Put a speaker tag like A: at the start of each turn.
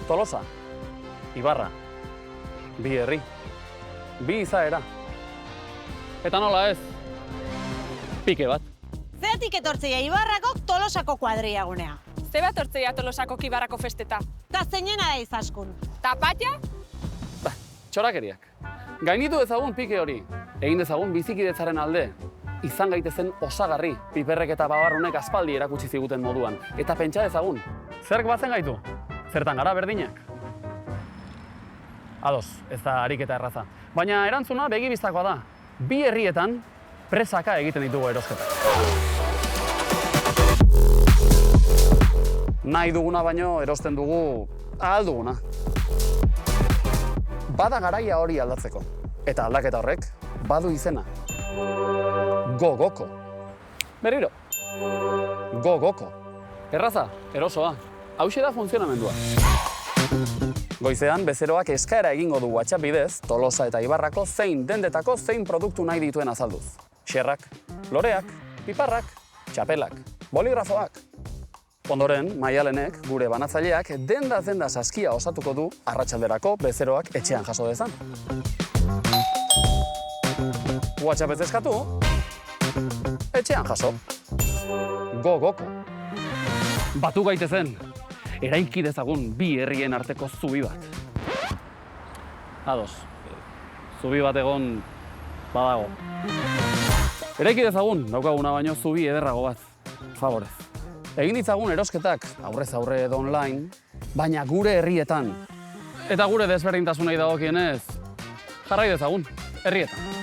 A: Tolosa, Ibarra, bi herri, bi izaera. Eta nola ez, pike bat.
B: Zeatik etortzea Ibarrakok Tolosako kuadriagunea.
C: Ze bat hortzea Tolosako Ibarrako festeta?
B: Ta zeinena da izaskun.
C: Tapatia?
A: Txorakeriak. Gainitu dezagun pike hori, egin dezagun bizikidetzaren alde. Izan gaitezen osagarri, piperrek eta babarrunek aspaldi erakutsi ziguten moduan. Eta pentsa dezagun, zerk batzen gaitu? Zertan gara berdinak? Ados, ez da ariketa erraza. Baina erantzuna begibistakoa da. Bi herrietan presaka egiten ditugu erosketak. Nahi duguna baino erosten dugu ahal duguna. Bada garaia hori aldatzeko. Eta aldaketa horrek badu izena. Gogoko. Berriro. Gogoko. Erraza, erosoa. Hauxe da funtzionamendua. Goizean, bezeroak eskaera egingo du WhatsApp bidez, Tolosa eta Ibarrako zein dendetako zein produktu nahi dituen azalduz. Xerrak, loreak, piparrak, txapelak, boligrafoak. Ondoren, Maialenek, gure banatzaileak, denda saskia osatuko du arratsalderako bezeroak etxean jaso dezan. WhatsApp ez eskatu, etxean jaso. Gogoko. Batu gaitezen, eraiki dezagun bi herrien arteko zubi bat. Ados, zubi bat egon badago. Eraiki dezagun, daukaguna baino zubi ederrago bat, favorez. Egin ditzagun erosketak, aurrez aurre edo online, baina gure herrietan. Eta gure desberdintasunei dagokienez, jarrai dezagun, herrietan.